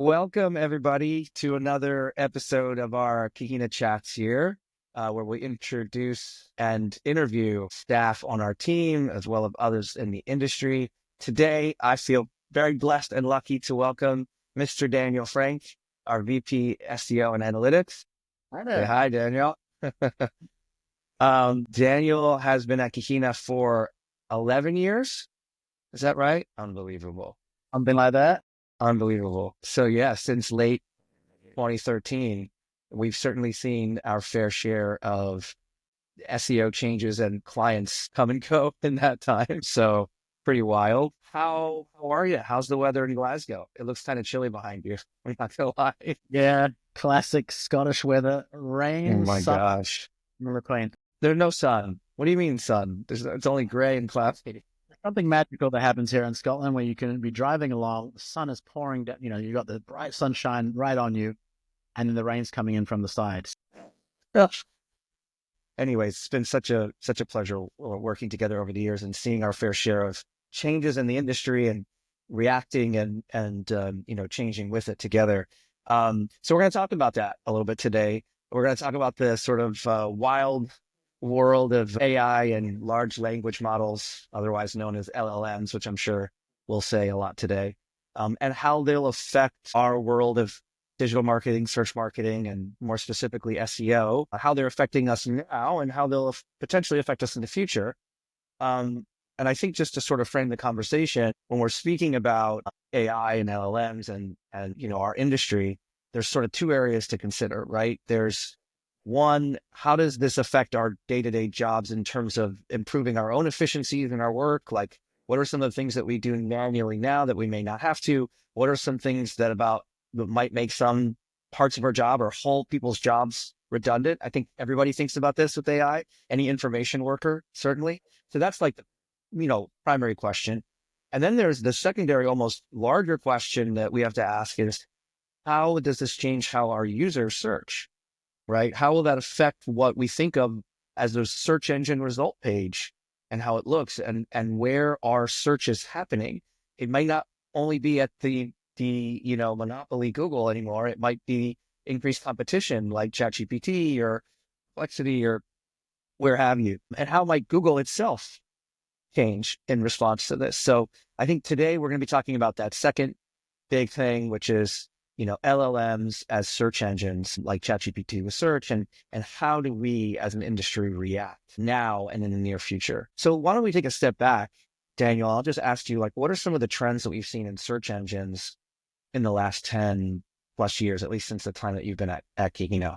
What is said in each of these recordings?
Welcome, everybody, to another episode of our Kahina Chats here, where we introduce and interview staff on our team, as well as others in the industry. Today, I feel very blessed and lucky to welcome Mr. Daniel Frank, our VP SEO and Analytics. Hi Say there. hi, Daniel. Daniel has been at Kahina for 11 years. Is that right? Unbelievable. Something like that. Unbelievable. So yeah, since late 2013, we've certainly seen our fair share of SEO changes and clients come and go in that time. So pretty wild. How are you? How's the weather in Glasgow? It looks kind of chilly behind you. I'm not gonna lie. Yeah, classic Scottish weather. Oh Rain, my sun, gosh. McLean. There's no sun. What do you mean sun? It's only gray and cloudy. Something magical that happens here in Scotland where you can be driving along, the sun is pouring down, you got the bright sunshine right on you, and then the rain's coming in from the sides. Anyways, it's been such a pleasure working together over the years and seeing our fair share of changes in the industry and reacting and changing with it together. So we're going to talk about that a little bit today. We're going to talk about the sort of wild world of AI and large language models, otherwise known as LLMs, which I'm sure we'll say a lot today, and how they'll affect our world of digital marketing, search marketing, and more specifically SEO, how they're affecting us now and how they'll potentially affect us in the future. And I think just to sort of frame the conversation, when we're speaking about AI and LLMs and our industry, there's sort of two areas to consider, right? There's one, how does this affect our day-to-day jobs in terms of improving our own efficiencies in our work? Like, what are some of the things that we do manually now that we may not have to? What are some things that might make some parts of our job or whole people's jobs redundant? I think everybody thinks about this with AI, any information worker, certainly. So that's like the, primary question. And then there's the secondary, almost larger question that we have to ask is, how does this change how our users search, right? How will that affect what we think of as the search engine result page and how it looks and where our search is happening? It might not only be at the monopoly Google anymore. It might be increased competition like ChatGPT or Complexity or where have you. And how might Google itself change in response to this? So I think today we're going to be talking about that second big thing, which is, LLMs as search engines like ChatGPT with search and how do we as an industry react now and in the near future? So why don't we take a step back, Daniel? I'll just ask you, like, what are some of the trends that we've seen in search engines in the last 10 plus years, at least since the time that you've been at Kikino?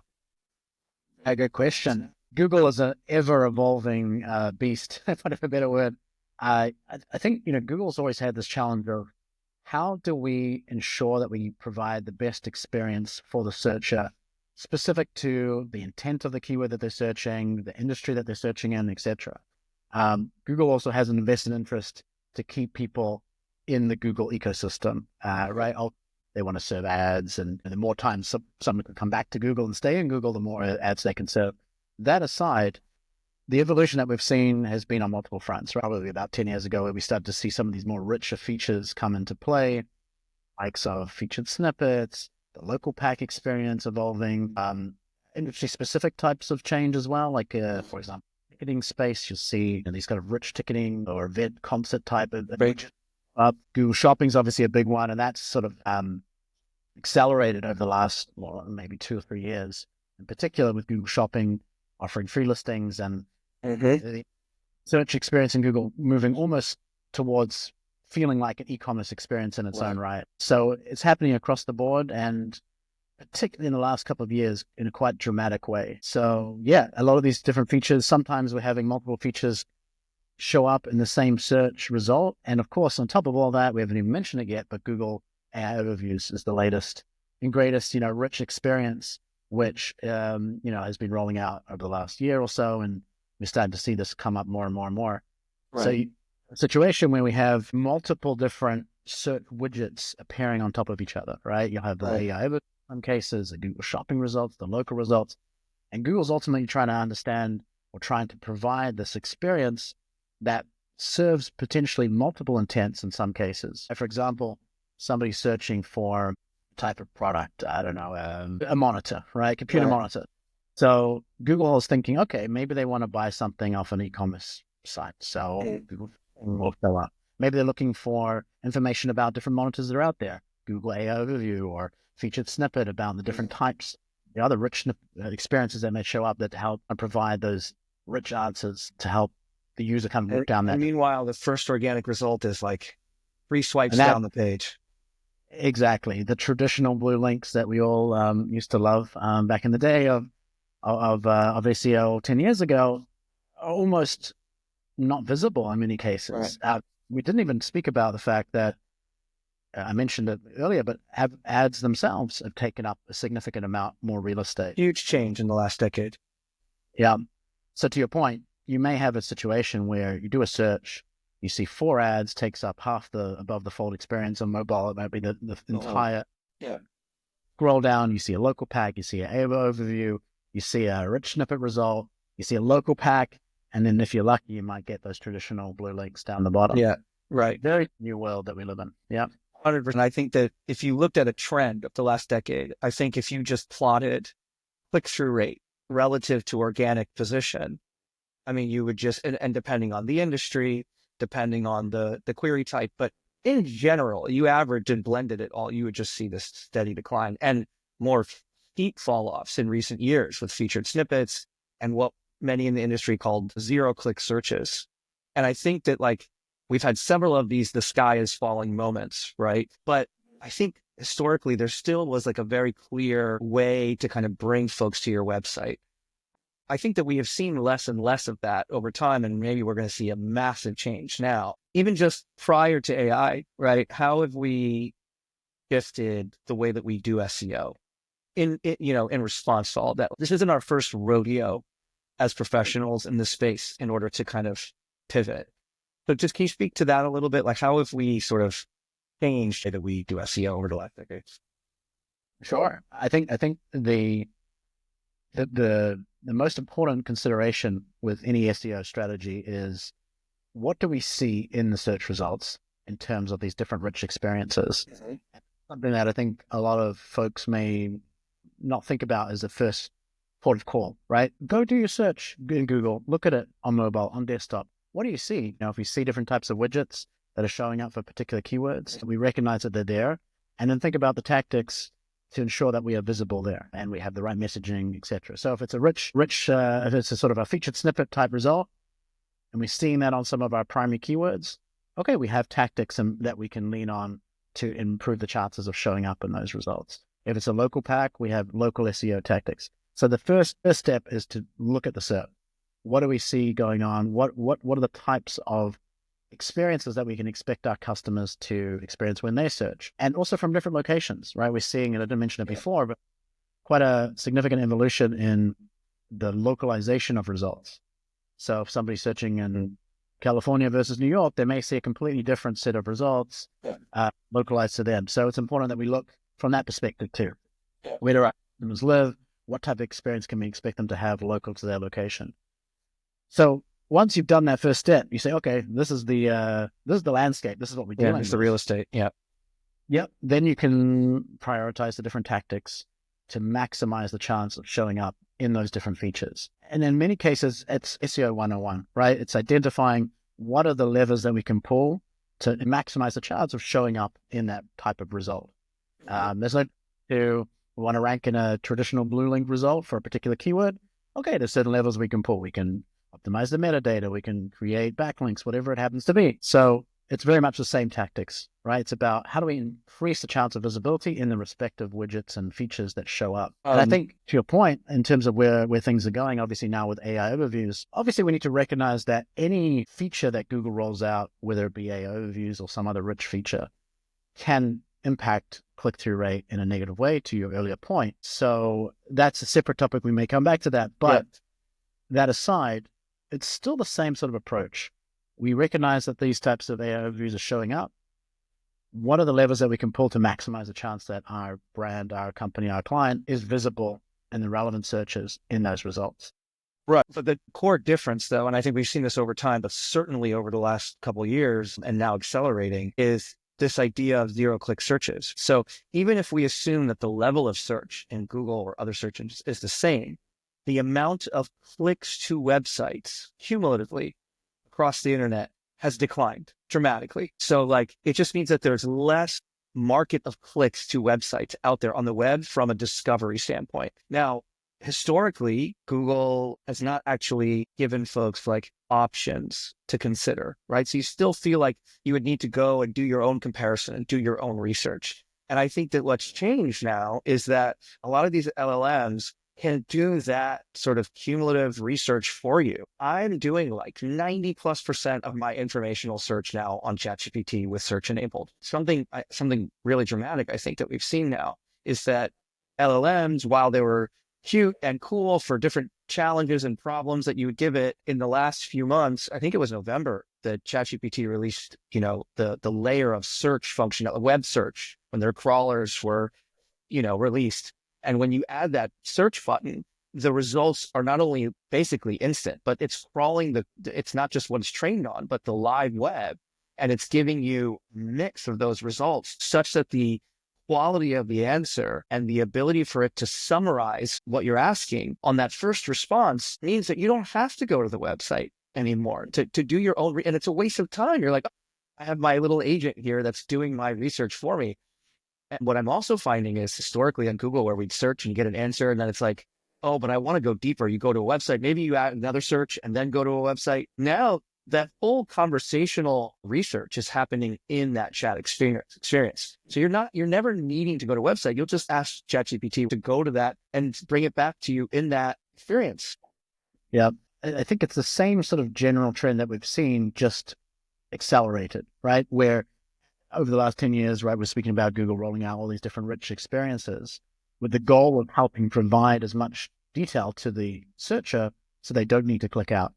A good question. Google is an ever-evolving beast, for a better word. I think, Google's always had this challenge of how do we ensure that we provide the best experience for the searcher, specific to the intent of the keyword that they're searching, the industry that they're searching in, etc. Google also has an invested interest to keep people in the Google ecosystem, right? They want to serve ads, and the more times someone can come back to Google and stay in Google, the more ads they can serve. That aside, the evolution that we've seen has been on multiple fronts. Probably about 10 years ago, where we started to see some of these more richer features come into play, like of featured snippets, the local pack experience evolving, industry-specific types of change as well. Like, for example, ticketing space, you'll see these kind of rich ticketing or event concert type of Right. Google Shopping's obviously a big one, and that's sort of accelerated over the last, maybe 2 or 3 years, in particular with Google Shopping offering free listings and the search experience in Google moving almost towards feeling like an e-commerce experience in its own right. So it's happening across the board, and particularly in the last couple of years in a quite dramatic way. So yeah, a lot of these different features, sometimes we're having multiple features show up in the same search result. And of course, on top of all that, we haven't even mentioned it yet, but Google AI Overviews is the latest and greatest, rich experience, which, has been rolling out over the last year or so. And we're starting to see this come up more and more and more. Right. So a situation where we have multiple different search widgets appearing on top of each other, right? You'll have the AI Overview in some cases, the Google Shopping results, the local results, and Google's ultimately trying to understand or trying to provide this experience that serves potentially multiple intents in some cases. For example, somebody searching for type of product. I don't know, a monitor, right? Computer Right. monitor. So Google is thinking, okay, maybe they want to buy something off an e-commerce site. So Google will show up. Maybe they're looking for information about different monitors that are out there. Google AI overview or featured snippet about the different types, the other rich experiences that may show up that help and provide those rich answers to help the user kind of walk down And that. meanwhile, the first organic result is like 3 swipes And that down the page. exactly the traditional blue links that we all used to love back in the day of SEO 10 years ago are almost not visible in many Right. cases. We didn't even speak about the fact that I mentioned it earlier, but ads themselves have taken up a significant amount more real estate. Huge change in the last decade. Yeah. So to your point, you may have a situation where you do a search, you see 4 ads takes up half the above the fold experience on mobile. It might be the entire Yeah. scroll down. You see a local pack, you see an overview, you see a rich snippet result, you see a local pack, and then if you're lucky, you might get those traditional blue links down the bottom. Yeah. Right. Very new world that we live in. Yeah. 100%. I think that if you looked at a trend of the last decade, I think if you just plotted click-through rate relative to organic position, I mean, you would just, and depending on the industry, depending on the query type, but in general, you averaged and blended it all, you would just see this steady decline and more steep fall offs in recent years with featured snippets and what many in the industry called zero-click searches. And I think that like we've had several of these, the sky is falling moments, right? But I think historically there still was like a very clear way to kind of bring folks to your website. I think that we have seen less and less of that over time, and maybe we're going to see a massive change now. Even just prior to AI, right? How have we shifted the way that we do SEO in response to all that? This isn't our first rodeo as professionals in this space in order to kind of pivot. So just can you speak to that a little bit? Like how have we sort of changed the way that we do SEO over the last decade? Sure. I think the most important consideration with any SEO strategy is what do we see in the search results in terms of these different rich experiences? Mm-hmm. Something that I think a lot of folks may not think about as a first port of call, right? Go do your search in Google, look at it on mobile, on desktop. What do you see? You know, if we see different types of widgets that are showing up for particular keywords, we recognize that they're there, and then think about the tactics to ensure that we are visible there and we have the right messaging, etc. So if it's a rich, if it's a sort of a featured snippet type result, and we're seeing that on some of our primary keywords, okay, we have tactics that we can lean on to improve the chances of showing up in those results. If it's a local pack, we have local SEO tactics. So the first step is to look at the SERP. What do we see going on? What are the types of experiences that we can expect our customers to experience when they search? And also from different locations, right? We're seeing, and I didn't mention it before, but quite a significant evolution in the localization of results. So if somebody's searching in California versus New York, they may see a completely different set of results localized to them. So it's important that we look from that perspective too. Where do our customers live? What type of experience can we expect them to have local to their location? So once you've done that first step, you say, okay, this is the landscape. This is what we're dealing with. It's the real estate. Yeah. Yep. Then you can prioritize the different tactics to maximize the chance of showing up in those different features. And in many cases, it's SEO 101, right? It's identifying what are the levers that we can pull to maximize the chance of showing up in that type of result. There's no to want to rank in a traditional blue link result for a particular keyword. Okay, there's certain levels we can pull. We can optimize the metadata. We can create backlinks, whatever it happens to be. So it's very much the same tactics, right? It's about how do we increase the chance of visibility in the respective widgets and features that show up. And I think to your point, in terms of where things are going, obviously now with AI overviews, obviously we need to recognize that any feature that Google rolls out, whether it be AI overviews or some other rich feature, can impact click-through rate in a negative way, to your earlier point. So that's a separate topic. We may come back to that. But that aside, it's still the same sort of approach. We recognize that these types of AI overviews are showing up. What are the levers that we can pull to maximize the chance that our brand, our company, our client is visible in the relevant searches in those results? Right. But the core difference, though, and I think we've seen this over time, but certainly over the last couple of years and now accelerating, is this idea of zero-click searches. So even if we assume that the level of search in Google or other search engines is the same, the amount of clicks to websites cumulatively across the internet has declined dramatically. So like, it just means that there's less market of clicks to websites out there on the web from a discovery standpoint. Now, historically, Google has not actually given folks like options to consider, right? So you still feel like you would need to go and do your own comparison and do your own research. And I think that what's changed now is that a lot of these LLMs can do that sort of cumulative research for you. I'm doing like 90+% of my informational search now on ChatGPT with search enabled. Something really dramatic, I think, that we've seen now is that LLMs, while they were cute and cool for different challenges and problems that you would give it, in the last few months, I think it was November, that ChatGPT released, the layer of search function, web search, when their crawlers were, released. And when you add that search button, the results are not only basically instant, but it's crawling it's not just what it's trained on, but the live web. And it's giving you a mix of those results such that the quality of the answer and the ability for it to summarize what you're asking on that first response means that you don't have to go to the website anymore to do your own. And it's a waste of time. You're like, I have my little agent here that's doing my research for me. And what I'm also finding is historically on Google, where we'd search and you get an answer, and then it's like, oh, but I want to go deeper. You go to a website, maybe you add another search and then go to a website. Now that whole conversational research is happening in that chat experience. So you're never needing to go to a website. You'll just ask ChatGPT to go to that and bring it back to you in that experience. Yeah. I think it's the same sort of general trend that we've seen, just accelerated, right? Where over the last 10 years, right, we're speaking about Google rolling out all these different rich experiences with the goal of helping provide as much detail to the searcher so they don't need to click out.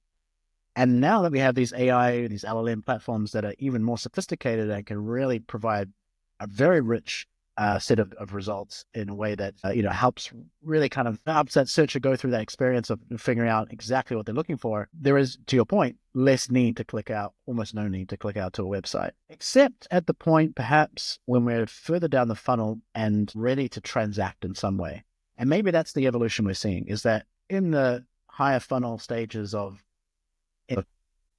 And now that we have these AI, these LLM platforms that are even more sophisticated and can really provide a very rich set of results in a way that, helps really kind of helps that searcher go through that experience of figuring out exactly what they're looking for, there is, to your point, less need to click out, almost no need to click out to a website, except at the point perhaps when we're further down the funnel and ready to transact in some way. And maybe that's the evolution we're seeing, is that in the higher funnel stages of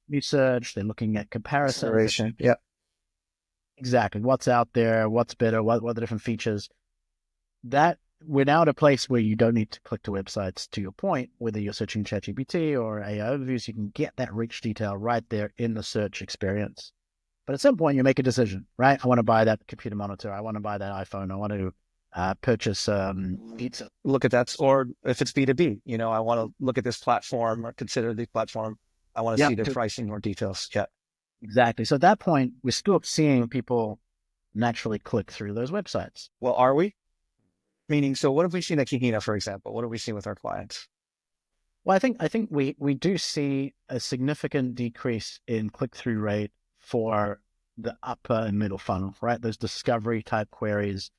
research, they're looking at comparisons. Yeah. Exactly. What's out there? What's better? What are the different features? That we're now at a place where you don't need to click to websites, to your point, whether you're searching ChatGPT or AI overviews, you can get that rich detail right there in the search experience. But at some point you make a decision, right? I want to buy that computer monitor. I want to buy that iPhone. I want to purchase pizza. Look at that. Or if it's B2B, I want to look at this platform or consider the platform. I want to see the pricing or details. Yeah. Exactly. So at that point, we're still seeing people naturally click through those websites. Well, are we? Meaning, so what have we seen at Kahina, for example? What have we seen with our clients? Well, I think we do see a significant decrease in click-through rate for the upper and middle funnel, right? Those discovery type queries,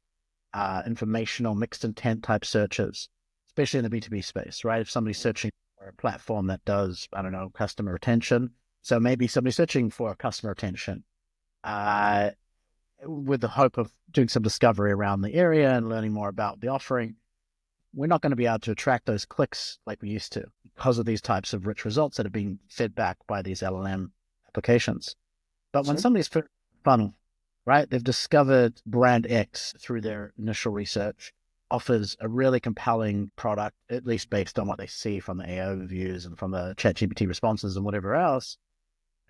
informational mixed intent type searches, especially in the B2B space, right? If somebody's searching for a platform that does, customer retention. So maybe somebody searching for customer retention with the hope of doing some discovery around the area and learning more about the offering. We're not going to be able to attract those clicks like we used to because of these types of rich results that are being fed back by these LLM applications. But when somebody's funnel, right, they've discovered brand X through their initial research, offers a really compelling product, at least based on what they see from the AI overviews and from the ChatGPT responses and whatever else.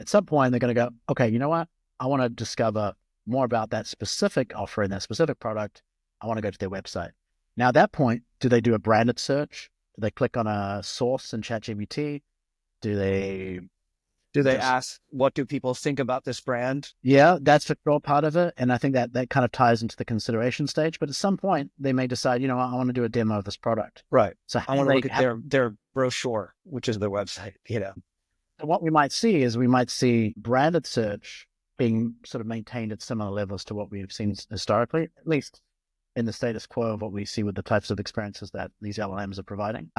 At some point, they're going to go, okay, you know what? I want to discover more about that specific offer and that specific product. I want to go to their website. Now, at that point, do they do a branded search? Do they click on a source in ChatGPT? Do they ask, what do people think about this brand? Yeah, that's the core part of it. And I think that kind of ties into the consideration stage. But at some point, they may decide, I want to do a demo of this product. Right. So I want to look at their brochure, which is their website, And what we might see branded search being sort of maintained at similar levels to what we've seen historically, at least in the status quo of what we see with the types of experiences that these LLMs are providing.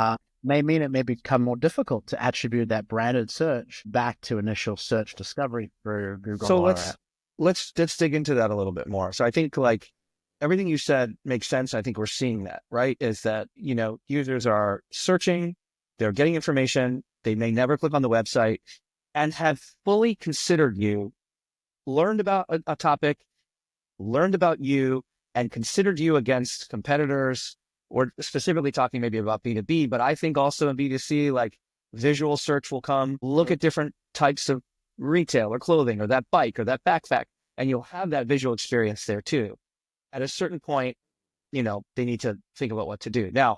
May mean it may become more difficult to attribute that branded search back to initial search discovery for Google. So let's dig into that a little bit more. So I think like everything you said makes sense. I think we're seeing that, right? Is that, users are searching, they're getting information, they may never click on the website and have fully considered you, learned about a topic, learned about you, and considered you against competitors, or specifically talking maybe about B2B, but I think also in B2C, like visual search will come, look at different types of retail or clothing or that bike or that backpack, and you'll have that visual experience there too. At a certain point, they need to think about what to do. Now,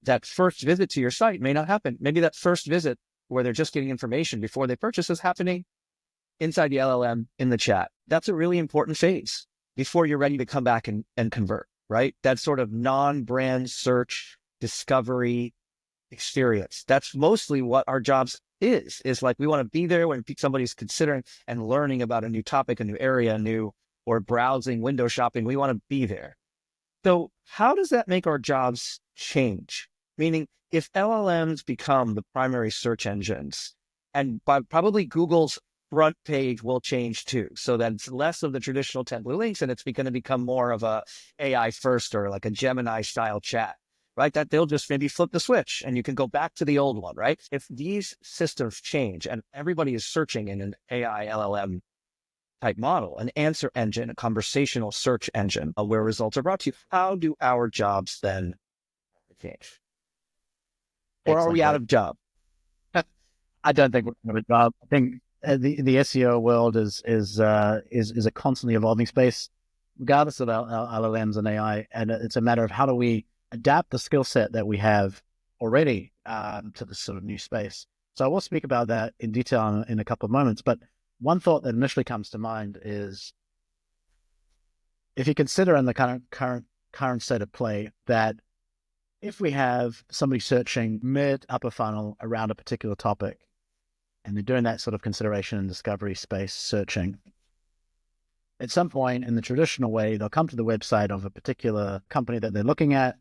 that first visit to your site may not happen. Maybe that first visit where they're just getting information before they purchase is happening inside the LLM in the chat. That's a really important phase before you're ready to come back and convert, right? That sort of non-brand search discovery experience. That's mostly what our jobs is like, we want to be there when somebody's considering and learning about a new topic, a new area, or browsing, window shopping. We want to be there. So how does that make our jobs change? Meaning, if LLMs become the primary search engines, and probably Google's front page will change too, so that it's less of the traditional 10 blue links and it's going to become more of a AI first or like a Gemini style chat, right? That they'll just maybe flip the switch and you can go back to the old one, right? If these systems change and everybody is searching in an AI LLM type model, an answer engine, a conversational search engine where results are brought to you, how do our jobs then change? Or are we out of job? I don't think we're out of job. I think the SEO world is a constantly evolving space, regardless of our LLMs and AI. And it's a matter of how do we adapt the skill set that we have already to this sort of new space. So I will speak about that in detail in a couple of moments. But one thought that initially comes to mind is, if you consider in the current state of play that if we have somebody searching mid upper funnel around a particular topic, and they're doing that sort of consideration and discovery space searching, at some point in the traditional way, they'll come to the website of a particular company that they're looking at,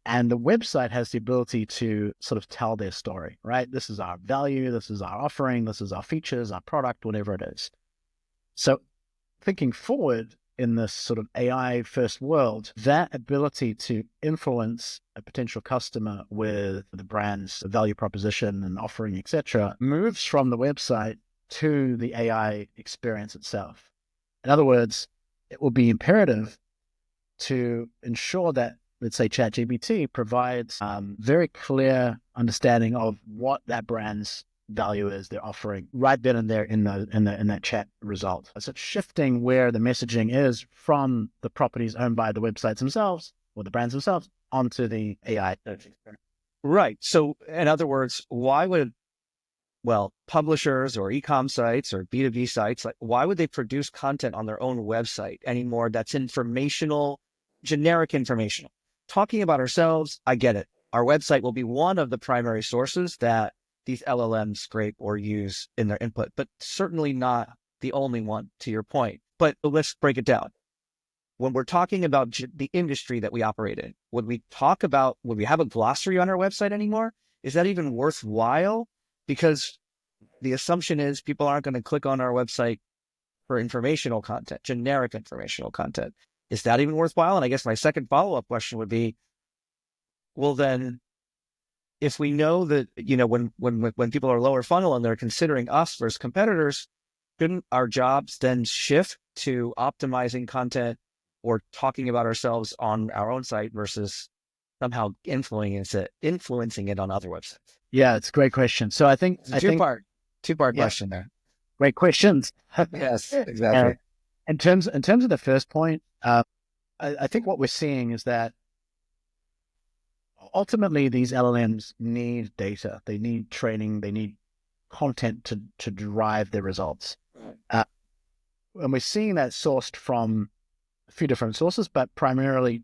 and the website has the ability to sort of tell their story, right? This is our value, this is our offering, this is our features, our product, whatever it is. So thinking forward in this sort of AI first world, that ability to influence a potential customer with the brand's value proposition and offering, etc., moves from the website to the AI experience itself. In other words, it will be imperative to ensure that, let's say, ChatGPT provides very clear understanding of what that brand's value is, they're offering right then and there in that chat result. So it's shifting where the messaging is from the properties owned by the websites themselves or the brands themselves onto the AI search experience. Right. So in other words, why would publishers or e-com sites or B2B sites, like, why would they produce content on their own website anymore that's informational, generic informational? Talking about ourselves, I get it. Our website will be one of the primary sources that these LLMs scrape or use in their input, but certainly not the only one, to your point. But let's break it down. When we're talking about the industry that we operate in, would we have a glossary on our website anymore? Is that even worthwhile? Because the assumption is people aren't going to click on our website for informational content, generic informational content. Is that even worthwhile? And I guess my second follow-up question would be, well, then, if we know that, when people are lower funnel and they're considering us versus competitors, shouldn't our jobs then shift to optimizing content or talking about ourselves on our own site versus somehow influencing it on other websites? Yeah, it's a great question. So I think it's a two-part question there. Great questions. Yes, exactly. In terms of the first point, I think what we're seeing is that ultimately these LLMs need data, they need training, they need content to drive their results. And we're seeing that sourced from a few different sources, but primarily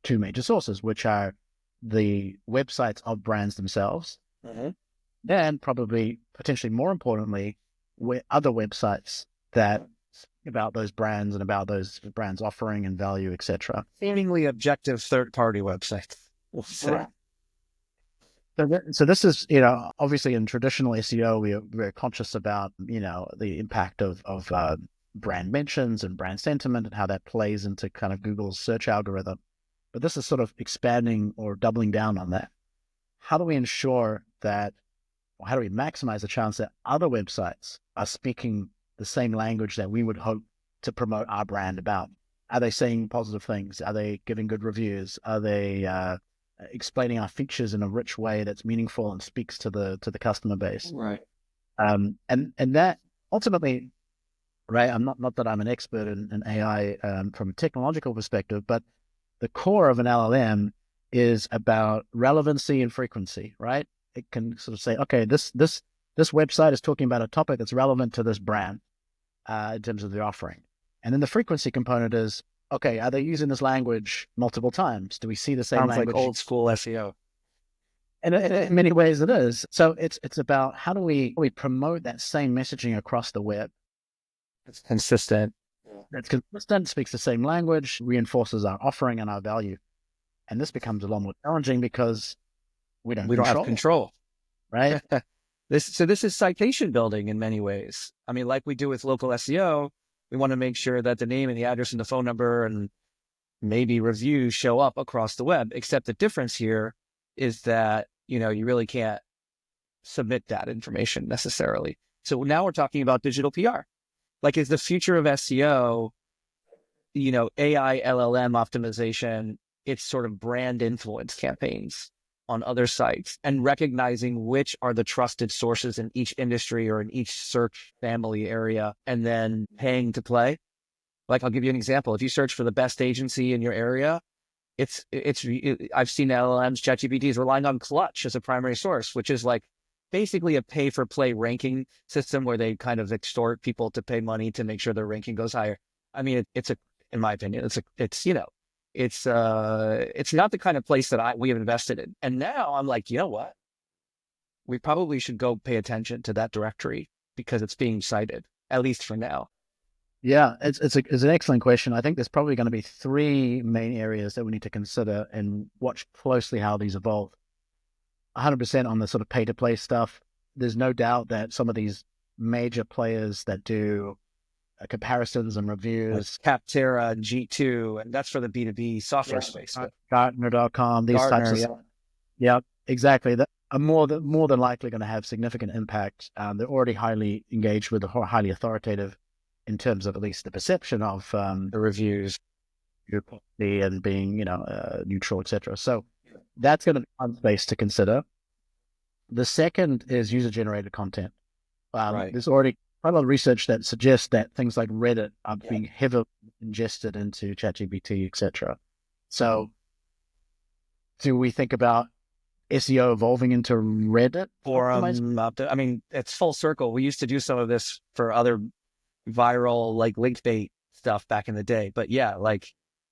two major sources, which are the websites of brands themselves, and probably potentially more importantly, other websites that about those brands and about those brands' offering and value, etc. Seemingly objective third-party websites. Right. So this is, obviously in traditional SEO, we're very conscious about, the impact of brand mentions and brand sentiment and how that plays into kind of Google's search algorithm. But this is sort of expanding or doubling down on that. How do we ensure that, or how do we maximize the chance that other websites are speaking the same language that we would hope to promote our brand about? Are they saying positive things? Are they giving good reviews? Are they explaining our features in a rich way that's meaningful and speaks to the customer base? Right. And that ultimately, right? I'm not that I'm an expert in AI from a technological perspective, but the core of an LLM is about relevancy and frequency, right? It can sort of say, okay, this website is talking about a topic that's relevant to this brand in terms of the offering. And then the frequency component is, okay, are they using this language multiple times? Do we see the same Sounds language? like old school SEO. And in many ways it is. So it's about how do we promote that same messaging across the web? It's consistent. That's consistent, speaks the same language, reinforces our offering and our value. And this becomes a lot more challenging because we don't have control, control. right? This is citation building in many ways. I mean, like we do with local SEO, we want to make sure that the name and the address and the phone number and maybe reviews show up across the web. Except the difference here is that, you really can't submit that information necessarily. So now we're talking about digital PR. Like, is the future of SEO, AI, LLM optimization, it's sort of brand influence campaigns on other sites and recognizing which are the trusted sources in each industry or in each search family area and then paying to play. Like, I'll give you an example. If you search for the best agency in your area, I've seen LLMs, ChatGPTs relying on Clutch as a primary source, which is like basically a pay for play ranking system where they kind of extort people to pay money to make sure their ranking goes higher. I mean, in my opinion, it's not the kind of place that we have invested in. And now I'm like, you know what? We probably should go pay attention to that directory because it's being cited, at least for now. Yeah, it's an excellent question. I think there's probably going to be three main areas that we need to consider and watch closely how these evolve. 100% on the sort of pay to play stuff. There's no doubt that some of these major players that do comparisons and reviews, like Capterra and G2, and that's for the B2B software space. Gartner.com, these Gartner, types of yeah, exactly. That are more than likely going to have significant impact. They're already highly engaged with, highly authoritative in terms of at least the perception of the reviews, and being neutral, etc. So that's going to be one space to consider. The second is user generated content. right. There's already quite a lot of research that suggests that things like Reddit are being heavily ingested into ChatGPT, etc. So do we think about SEO evolving into Reddit? I mean, it's full circle. We used to do some of this for other viral, like link bait stuff back in the day. But yeah, like,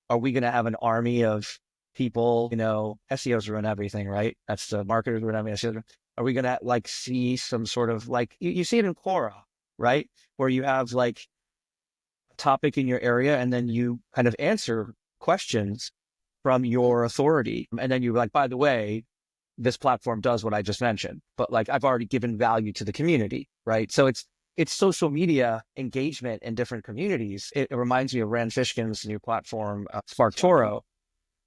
are we going to have an army of people, SEOs run everything, right? That's the marketers run everything. Are we going to like see some sort of like, you see it in Quora, right? Where you have like a topic in your area and then you kind of answer questions from your authority. And then you're like, by the way, this platform does what I just mentioned, but like I've already given value to the community, right? So it's social media engagement in different communities. It reminds me of Rand Fishkin's new platform, SparkToro,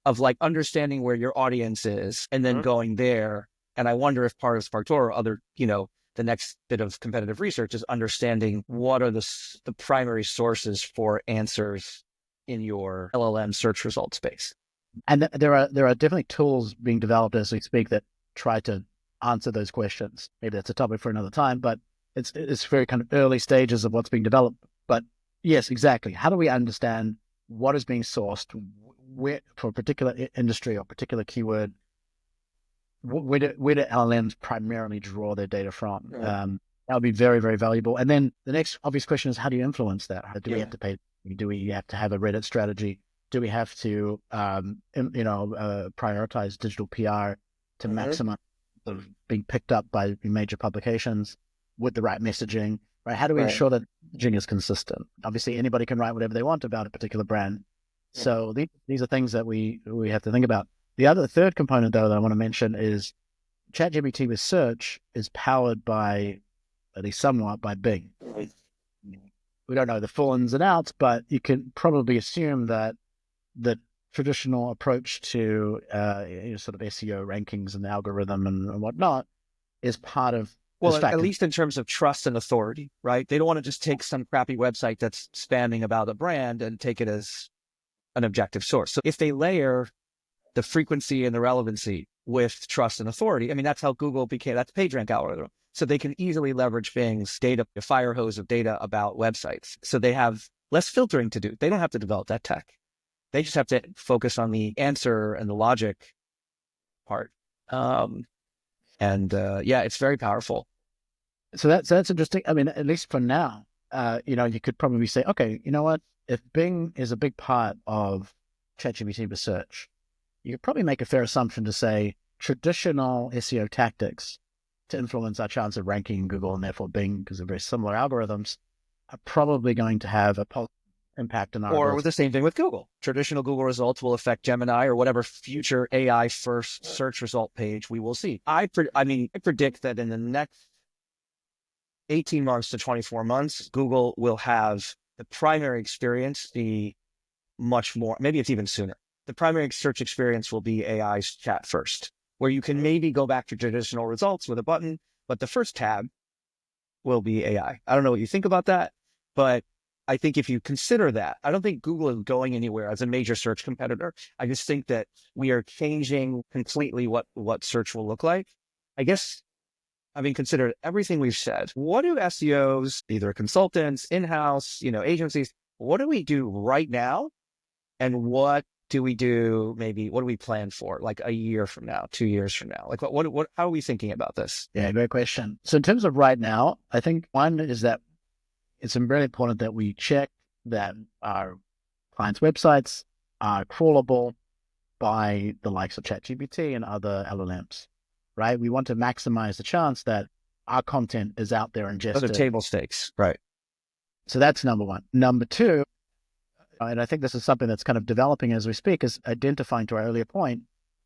of like understanding where your audience is and then going there. And I wonder if part of SparkToro, the next bit of competitive research is understanding what are the primary sources for answers in your LLM search result space. And there are definitely tools being developed as we speak that try to answer those questions. Maybe that's a topic for another time, but it's very kind of early stages of what's being developed. But yes, exactly. How do we understand what is being sourced, where for a particular industry or particular keyword? Where do LLMs primarily draw their data from? That would be very, very valuable. And then the next obvious question is, how do you influence that? Do we have to pay? Do we have to have a Reddit strategy? Do we have to, prioritize digital PR to maximize sort of being picked up by major publications with the right messaging? Right? How do we ensure that messaging is consistent? Obviously, anybody can write whatever they want about a particular brand. So these are things that we have to think about. The third component, though, that I want to mention is ChatGPT with search is powered by, at least somewhat, by Bing. we don't know the full ins and outs, but you can probably assume that the traditional approach to sort of SEO rankings and algorithm and whatnot is part of Well, this at factor. least in terms of trust and authority, right? They don't want to just take some crappy website that's spamming about a brand and take it as an objective source. So if they layer the frequency and the relevancy with trust and authority, I mean, that's how Google became, that's PageRank algorithm. So they can easily leverage Bing's data, a fire hose of data about websites. So they have less filtering to do. They don't have to develop that tech. They just have to focus on the answer and the logic part. Yeah, it's very powerful. So that's interesting. I mean, at least for now, you could probably say, okay, you know what? If Bing is a big part of ChatGPT research, you could probably make a fair assumption to say traditional SEO tactics to influence our chance of ranking in Google and therefore Bing, because they're very similar algorithms, are probably going to have a positive impact on our Or ability. with the same thing with Google. Traditional Google results will affect Gemini or whatever future AI first search result page we will see. I predict that in the next 18 months to 24 months, Google will have the primary experience be much more, maybe it's even sooner. The primary search experience will be AI's chat first, where you can maybe go back to traditional results with a button, but the first tab will be AI. I don't know what you think about that, but I think if you consider that, I don't think Google is going anywhere as a major search competitor. I just think that we are changing completely what search will look like. I guess, having considered everything we've said, what do SEOs, either consultants, in-house, agencies, what do we do right now? And what do we do? Maybe what do we plan for like a year from now, 2 years from now? Like how are we thinking about this? Yeah, great question. So in terms of right now, I think one is that it's very important that we check that our clients' websites are crawlable by the likes of ChatGPT and other LLMs, right? We want to maximize the chance that our content is out there Those are ingested. table stakes, right? So that's number one. Number two, and I think this is something that's kind of developing as we speak, is identifying, to our earlier point,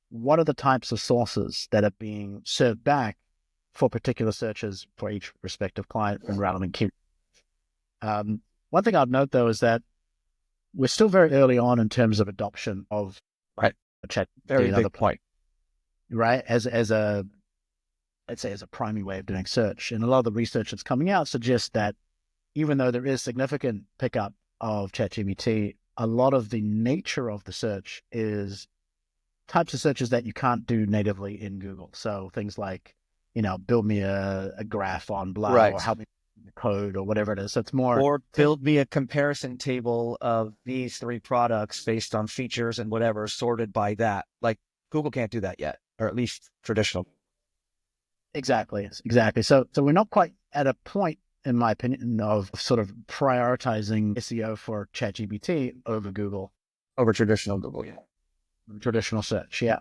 what are the types of sources that are being served back for particular searches for each respective client and relevant keyword. One thing I'd note, though, is that we're still very early on in terms of adoption of Right. ChatGPT. Very big point. Right? As a, let's say, as a primary way of doing search. And a lot of the research that's coming out suggests that even though there is significant pickup of ChatGPT, a lot of the nature of the search is types of searches that you can't do natively in Google. So things like, build me a graph on blah, Right. or help me with code or whatever it is. So it's more, or build me a comparison table of these three products based on features and whatever sorted by that. Like Google can't do that yet, or at least traditional. Exactly. So we're not quite at a point, in my opinion, of sort of prioritizing SEO for ChatGPT over Google, Over traditional Google, yeah. traditional search. Yeah.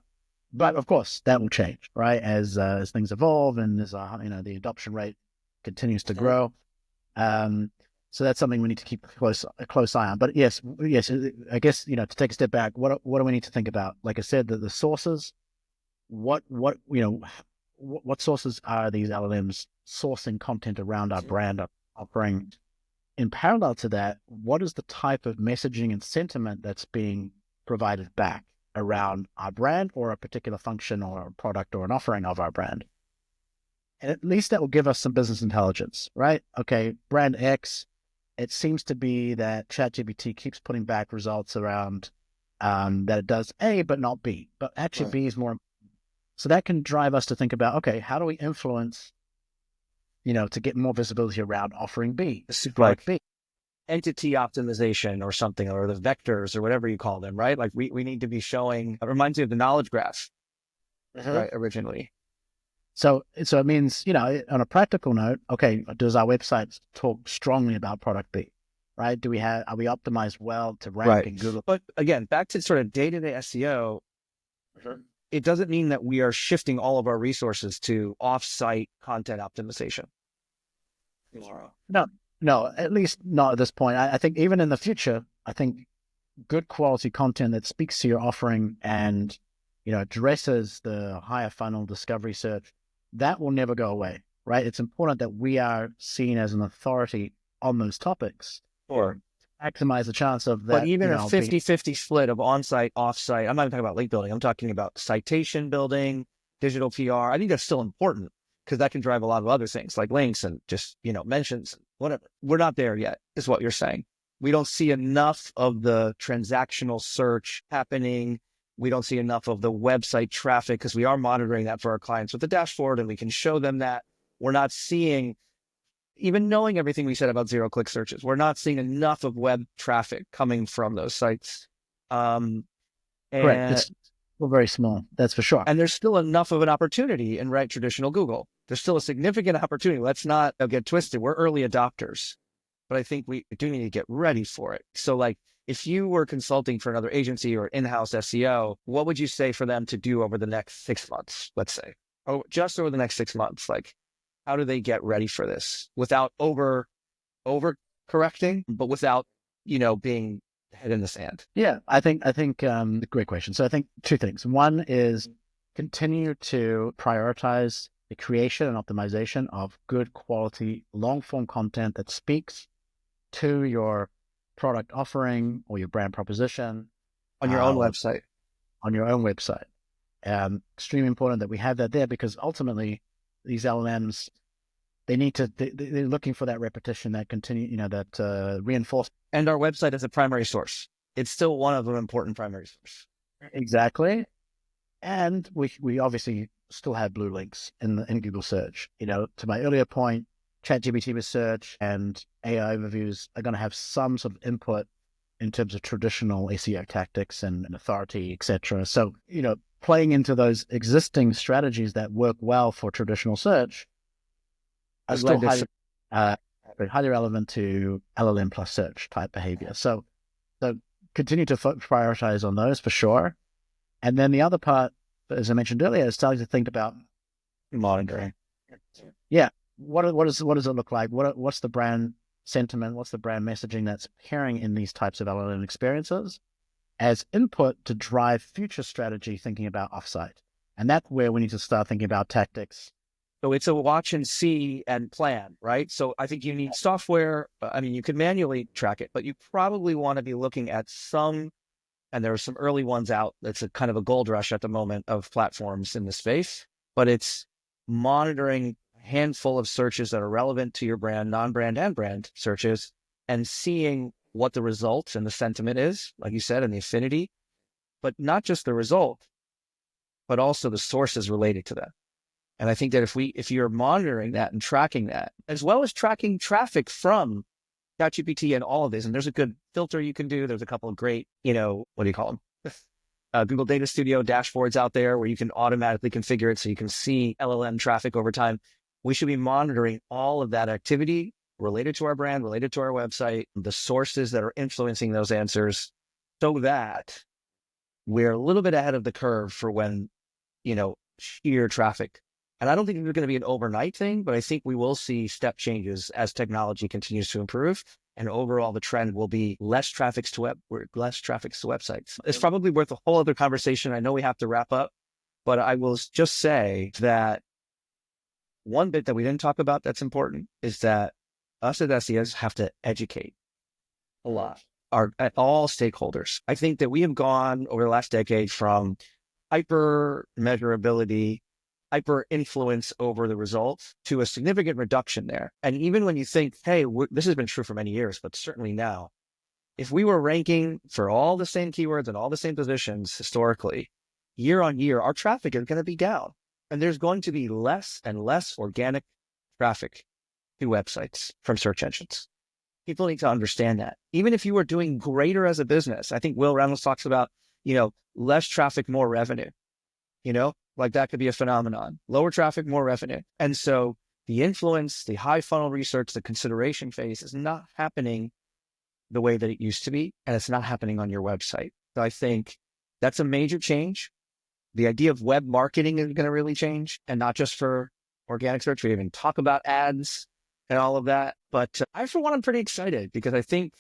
But of course that will change, right? As things evolve and as the adoption rate continues to grow. So that's something we need to keep a close eye on. But yes, I guess, to take a step back, what do we need to think about? Like I said, the sources, what sources are these LLMs sourcing content around our brand offering? In parallel to that, what is the type of messaging and sentiment that's being provided back around our brand or a particular function or a product or an offering of our brand? And at least that will give us some business intelligence, right? Okay, brand X, it seems to be that ChatGPT keeps putting back results around that it does A, but not B. But actually Right. B is more. So that can drive us to think about, okay, how do we influence, to get more visibility around offering B, Like B. entity optimization or something, or the vectors or whatever you call them, right? Like we need to be showing, it reminds me of the knowledge graph, right? Originally. So it means, on a practical note, okay, does our website talk strongly about product B, right? Are we optimized well to rank in Google? But again, back to sort of day-to-day SEO, it doesn't mean that we are shifting all of our resources to off-site content optimization. No, at least not at this point. I think even in the future, I think good quality content that speaks to your offering and, addresses the higher funnel discovery search, that will never go away, right? It's important that we are seen as an authority on those topics. Sure. maximize the chance of But that, even a being 50-50 split of on-site, off-site, I'm not even talking about link building. I'm talking about citation building, digital PR. I think that's still important because that can drive a lot of other things like links and just, mentions, whatever. We're not there yet, is what you're saying. We don't see enough of the transactional search happening. We don't see enough of the website traffic because we are monitoring that for our clients with the dashboard and we can show them that. We're not seeing, even knowing everything we said about zero-click searches, we're not seeing enough of web traffic coming from those sites. correct. And It's still very small, that's for sure. there's still enough of an opportunity in traditional Google. There's still a significant opportunity. Let's not get twisted. We're early adopters, but I think we do need to get ready for it. So like, if you were consulting for another agency or in-house SEO, what would you say for them to do over the next 6 months, let's say? Oh, just over the next 6 months, like, how do they get ready for this without over correcting, but without, being head in the sand? Yeah, I think great question. So I think two things. One is continue to prioritize the creation and optimization of good quality long form content that speaks to your product offering or your brand proposition On your own or website. on your own website. Extremely important that we have that there because ultimately these LLMs, they're looking for that repetition, that continue, that reinforce. And our website is a primary source. It's still one of an important primary source. Exactly. And we obviously still have blue links in Google search. To my earlier point, ChatGPT with search and AI overviews are going to have some sort of input in terms of traditional SEO tactics and authority, etc. So, playing into those existing strategies that work well for traditional search are still highly relevant to LLM plus search type behavior. So continue to prioritize on those for sure. And then the other part, as I mentioned earlier, is starting to think about monitoring. Yeah. What does it look like? What's the brand sentiment? What's the brand messaging that's appearing in these types of LLM experiences as input to drive future strategy thinking about offsite? And that's where we need to start thinking about tactics. So it's a watch and see and plan, right? So I think you need software. I mean, you can manually track it, but you probably want to be looking at some, and there are some early ones out. That's a kind of a gold rush at the moment of platforms in the space, but it's monitoring a handful of searches that are relevant to your brand, non-brand and brand searches, and seeing what the results and the sentiment is, like you said, and the affinity, but not just the result, but also the sources related to that. And I think that if you're monitoring that and tracking that, as well as tracking traffic from ChatGPT and all of this, and there's a good filter you can do. There's a couple of great, what do you call them? Google Data Studio dashboards out there where you can automatically configure it so you can see LLM traffic over time. We should be monitoring all of that activity related to our brand, related to our website, the sources that are influencing those answers, so that we're a little bit ahead of the curve for when, sheer traffic. And I don't think it's going to be an overnight thing, but I think we will see step changes as technology continues to improve. And overall, the trend will be less traffic to websites. It's probably worth a whole other conversation. I know we have to wrap up, but I will just say that one bit that we didn't talk about that's important is that us as SEOs have to educate a lot, at all stakeholders. I think that we have gone over the last decade from hyper measurability, hyper influence over the results to a significant reduction there. And even when you think, hey, this has been true for many years, but certainly now, if we were ranking for all the same keywords and all the same positions historically, year on year, our traffic is going to be down. And there's going to be less and less organic traffic to websites from search engines. People need to understand that. Even if you are doing greater as a business, I think Will Reynolds talks about, less traffic, more revenue. Like that could be a phenomenon. Lower traffic, more revenue. And so the influence, the high funnel research, the consideration phase is not happening the way that it used to be. And it's not happening on your website. So I think that's a major change. The idea of web marketing is going to really change, and not just for organic search. We even talk about ads and all of that. But I, for one, I'm pretty excited because I think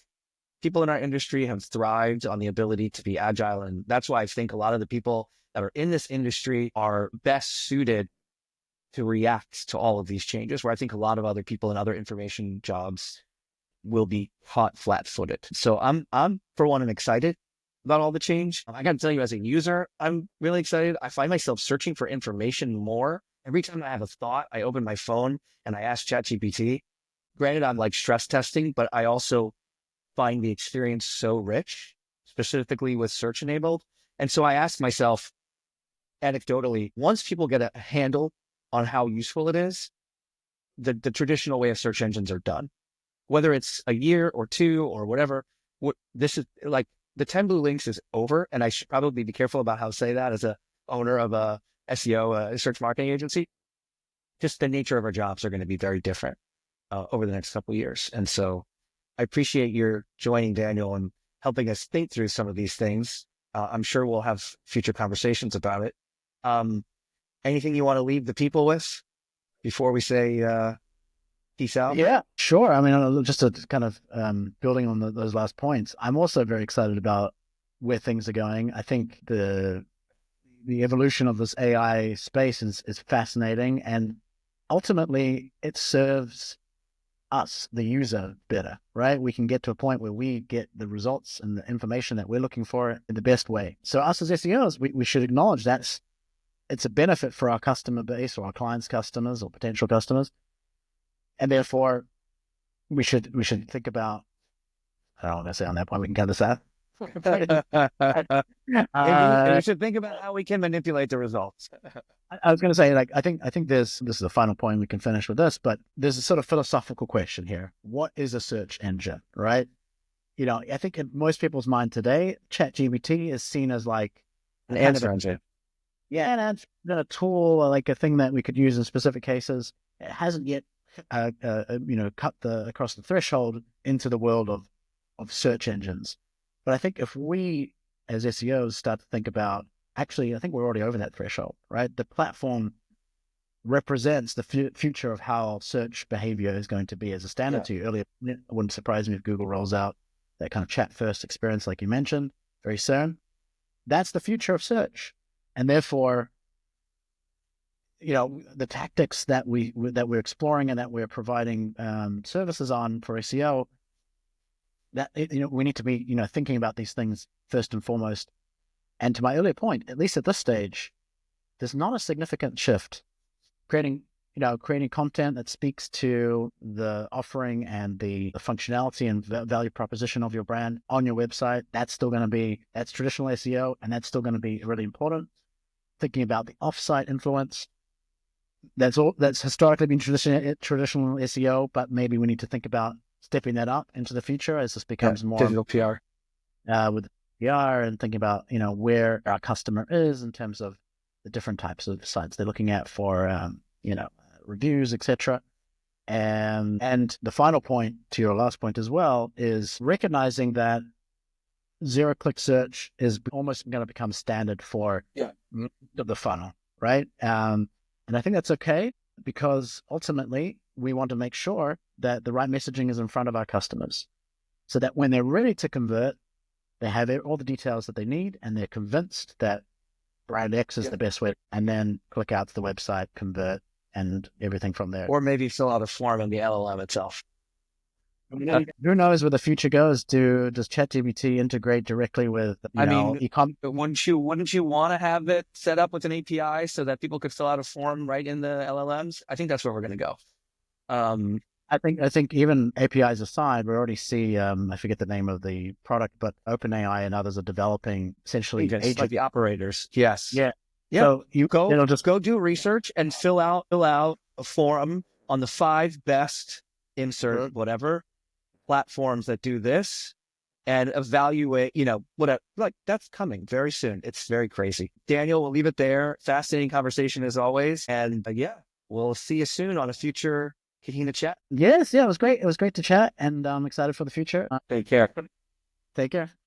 people in our industry have thrived on the ability to be agile. And that's why I think a lot of the people that are in this industry are best suited to react to all of these changes, where I think a lot of other people in other information jobs will be caught flat-footed. So I'm for one, I'm excited about all the change. I got to tell you, as a user, I'm really excited. I find myself searching for information more. Every time I have a thought, I open my phone and I ask ChatGPT. Granted, I'm like stress testing, but I also find the experience so rich, specifically with search enabled. And so I ask myself anecdotally, once people get a handle on how useful it is, the traditional way of search engines are done. Whether it's a year or two or whatever, this is like the 10 blue links is over. And I should probably be careful about how I say that as a owner of a SEO, search marketing agency. Just the nature of our jobs are going to be very different over the next couple of years. And so I appreciate your joining, Daniel, and helping us think through some of these things. I'm sure we'll have future conversations about it. Anything you want to leave the people with before we say peace out? Yeah, sure. I mean, just to kind of building on those last points, I'm also very excited about where things are going. I think the evolution of this AI space is fascinating, and ultimately it serves us, the user, better, right? We can get to a point where we get the results and the information that we're looking for in the best way. So us as SEOs, we should acknowledge it's a benefit for our customer base or our clients' customers or potential customers. And therefore we should think about, I don't want to say on that point, we can cut this out. And we should think about how we can manipulate the results. I was going to say, like, I think this is the final point. We can finish with this, but there's a sort of philosophical question here. What is a search engine, right? I think in most people's mind today, ChatGPT is seen as like an answer engine. Yeah, and a tool, or like a thing that we could use in specific cases. It hasn't yet, cut across the threshold into the world of search engines. But I think if we, as SEOs, start to think about, actually, I think we're already over that threshold, right? The platform represents the future of how search behavior is going to be as a standard to you. Earlier, it wouldn't surprise me if Google rolls out that kind of chat-first experience like you mentioned very soon. That's the future of search. And therefore, the tactics that we're exploring and that we're providing services on for SEO, that we need to be thinking about these things first and foremost. And to my earlier point, at least at this stage, there's not a significant shift. Creating content that speaks to the offering and the functionality and value proposition of your brand on your website, that's traditional SEO, and that's still going to be really important. Thinking about the offsite influence, that's historically been traditional SEO, but maybe we need to think about stepping that up into the future as this becomes more digital PR. With PR, and thinking about where our customer is in terms of the different types of sites they're looking at for reviews, etc. And the final point to your last point as well is recognizing that zero-click search is almost going to become standard for the funnel, right? And I think that's okay, because ultimately we want to make sure that the right messaging is in front of our customers, so that when they're ready to convert, they have all the details that they need, and they're convinced that brand X is the best way, and then click out to the website, convert, and everything from there. Or maybe fill out a form in the LLM itself. Who knows where the future goes? Does ChatGPT integrate directly with e-com? Wouldn't you want to have it set up with an API so that people could fill out a form right in the LLMs? I think that's where we're going to go. I think even APIs aside, we already see, I forget the name of the product, but OpenAI and others are developing essentially agents, like the operators. Yes. Yeah. Yeah. So you go do research and fill out a form on the 5 best insert whatever platforms that do this, and evaluate, whatever. Like, that's coming very soon. It's very crazy. Daniel, we'll leave it there. Fascinating conversation as always. And we'll see you soon on a future Kahina chat. Yes. Yeah. It was great. It was great to chat, and I'm excited for the future. Take care. Take care.